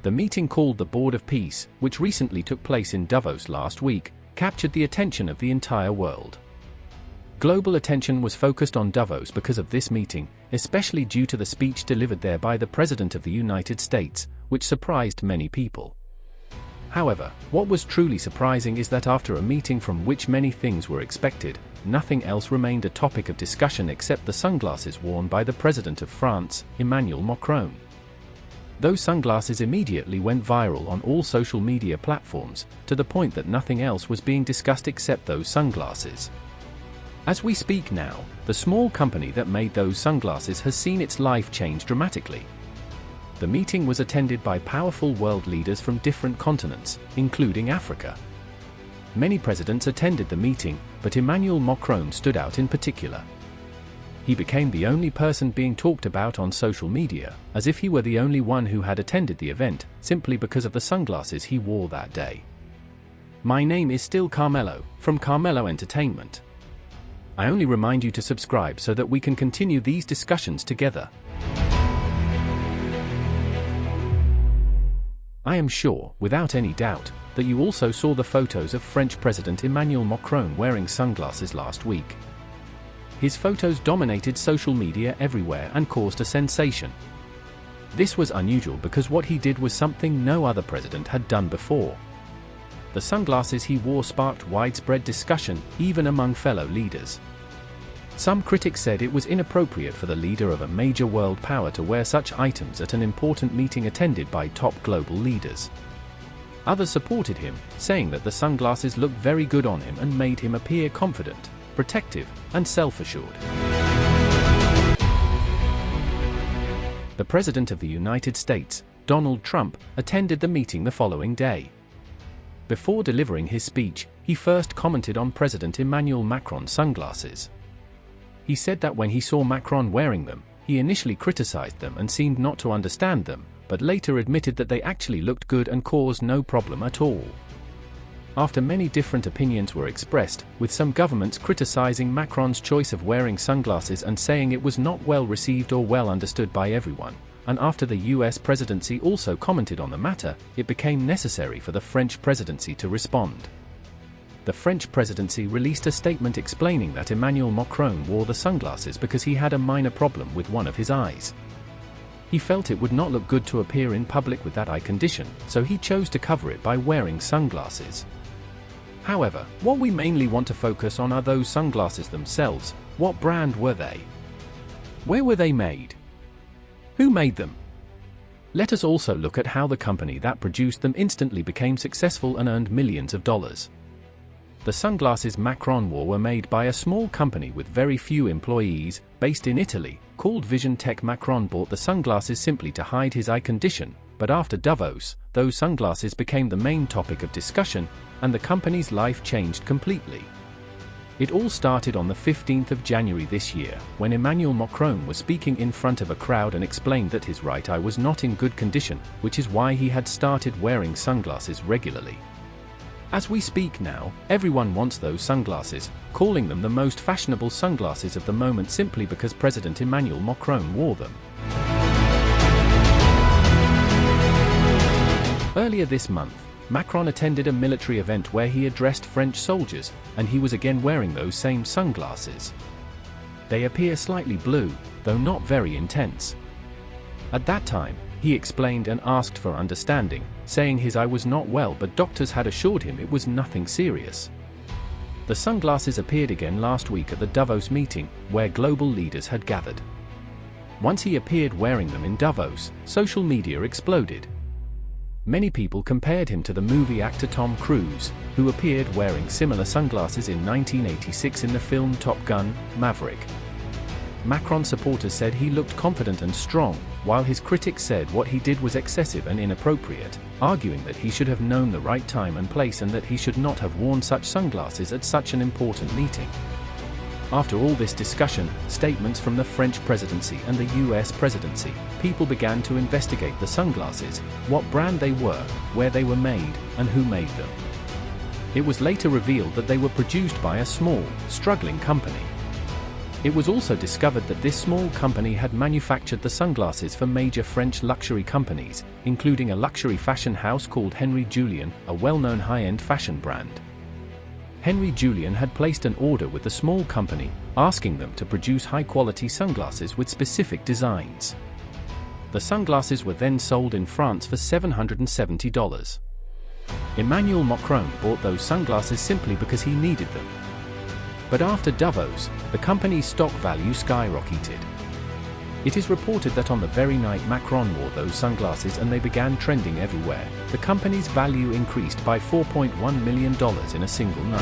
The meeting called the Board of Peace, which recently took place in Davos last week, captured the attention of the entire world. Global attention was focused on Davos because of this meeting, especially due to the speech delivered there by the President of the United States, which surprised many people. However, what was truly surprising is that after a meeting from which many things were expected, nothing else remained a topic of discussion except the sunglasses worn by the President of France, Emmanuel Macron. Those sunglasses immediately went viral on all social media platforms, to the point that nothing else was being discussed except those sunglasses. As we speak now, the small company that made those sunglasses has seen its life change dramatically. The meeting was attended by powerful world leaders from different continents, including Africa. Many presidents attended the meeting, but Emmanuel Macron stood out in particular. He became the only person being talked about on social media, as if he were the only one who had attended the event, simply because of the sunglasses he wore that day. My name is still Carmelo, from Carmelo Entertainment. I only remind you to subscribe so that we can continue these discussions together. I am sure, without any doubt, that you also saw the photos of French President Emmanuel Macron wearing sunglasses last week. His photos dominated social media everywhere and caused a sensation. This was unusual because what he did was something no other president had done before. The sunglasses he wore sparked widespread discussion, even among fellow leaders. Some critics said it was inappropriate for the leader of a major world power to wear such items at an important meeting attended by top global leaders. Others supported him, saying that the sunglasses looked very good on him and made him appear confident, protective, and self-assured. The President of the United States, Donald Trump, attended the meeting the following day. Before delivering his speech, he first commented on President Emmanuel Macron's sunglasses. He said that when he saw Macron wearing them, he initially criticized them and seemed not to understand them, but later admitted that they actually looked good and caused no problem at all. After many different opinions were expressed, with some governments criticizing Macron's choice of wearing sunglasses and saying it was not well received or well understood by everyone, and after the US presidency also commented on the matter, it became necessary for the French presidency to respond. The French presidency released a statement explaining that Emmanuel Macron wore the sunglasses because he had a minor problem with one of his eyes. He felt it would not look good to appear in public with that eye condition, so he chose to cover it by wearing sunglasses. However, what we mainly want to focus on are those sunglasses themselves. What brand were they? Where were they made? Who made them? Let us also look at how the company that produced them instantly became successful and earned millions of dollars. The sunglasses Macron wore were made by a small company with very few employees, based in Italy, called Vision Tech. Macron bought the sunglasses simply to hide his eye condition, but after Davos, those sunglasses became the main topic of discussion, and the company's life changed completely. It all started on the 15th of January this year, when Emmanuel Macron was speaking in front of a crowd and explained that his right eye was not in good condition, which is why he had started wearing sunglasses regularly. As we speak now, everyone wants those sunglasses, calling them the most fashionable sunglasses of the moment simply because President Emmanuel Macron wore them. Earlier this month, Macron attended a military event where he addressed French soldiers, and he was again wearing those same sunglasses. They appear slightly blue, though not very intense. At that time, he explained and asked for understanding, saying his eye was not well but doctors had assured him it was nothing serious. The sunglasses appeared again last week at the Davos meeting, where global leaders had gathered. Once he appeared wearing them in Davos, social media exploded. Many people compared him to the movie actor Tom Cruise, who appeared wearing similar sunglasses in 1986 in the film Top Gun: Maverick. Macron supporters said he looked confident and strong, while his critics said what he did was excessive and inappropriate, arguing that he should have known the right time and place and that he should not have worn such sunglasses at such an important meeting. After all this discussion, statements from the French presidency and the US presidency, people began to investigate the sunglasses, what brand they were, where they were made, and who made them. It was later revealed that they were produced by a small, struggling company. It was also discovered that this small company had manufactured the sunglasses for major French luxury companies, including a luxury fashion house called Henry Julien, a well-known high-end fashion brand. Henry Julien had placed an order with the small company, asking them to produce high-quality sunglasses with specific designs. The sunglasses were then sold in France for $770. Emmanuel Macron bought those sunglasses simply because he needed them. But after Davos, the company's stock value skyrocketed. It is reported that on the very night Macron wore those sunglasses and they began trending everywhere, the company's value increased by $4.1 million in a single night.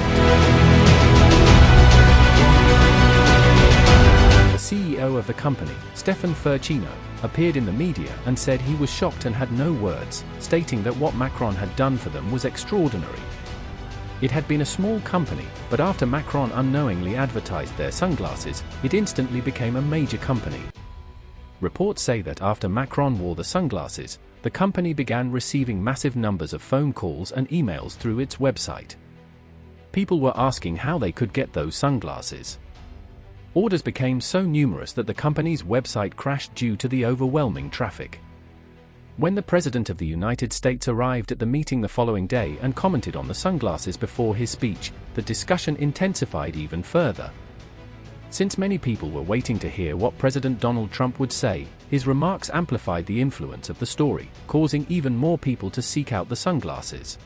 The CEO of the company, Stefan Furcino, appeared in the media and said he was shocked and had no words, stating that what Macron had done for them was extraordinary. It had been a small company, but after Macron unknowingly advertised their sunglasses, it instantly became a major company. Reports say that after Macron wore the sunglasses, the company began receiving massive numbers of phone calls and emails through its website. People were asking how they could get those sunglasses. Orders became so numerous that the company's website crashed due to the overwhelming traffic. When the President of the United States arrived at the meeting the following day and commented on the sunglasses before his speech, the discussion intensified even further. Since many people were waiting to hear what President Donald Trump would say, his remarks amplified the influence of the story, causing even more people to seek out the sunglasses.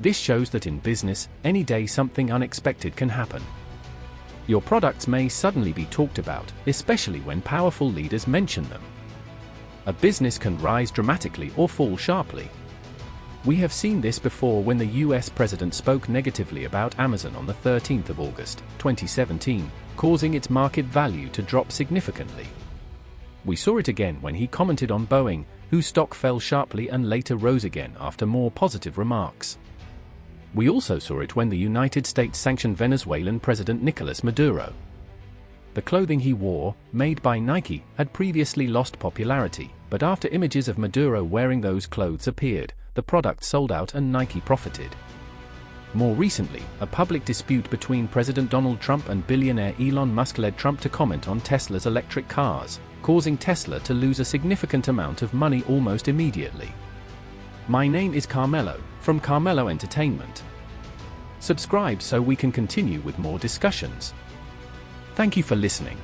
This shows that in business, any day something unexpected can happen. Your products may suddenly be talked about, especially when powerful leaders mention them. A business can rise dramatically or fall sharply. We have seen this before when the US president spoke negatively about Amazon on the 13th of August, 2017, causing its market value to drop significantly. We saw it again when he commented on Boeing, whose stock fell sharply and later rose again after more positive remarks. We also saw it when the United States sanctioned Venezuelan President Nicolas Maduro. The clothing he wore, made by Nike, had previously lost popularity, but after images of Maduro wearing those clothes appeared, the product sold out and Nike profited. More recently, a public dispute between President Donald Trump and billionaire Elon Musk led Trump to comment on Tesla's electric cars, causing Tesla to lose a significant amount of money almost immediately. My name is Carmelo, from Carmelo Entertainment. Subscribe so we can continue with more discussions. Thank you for listening.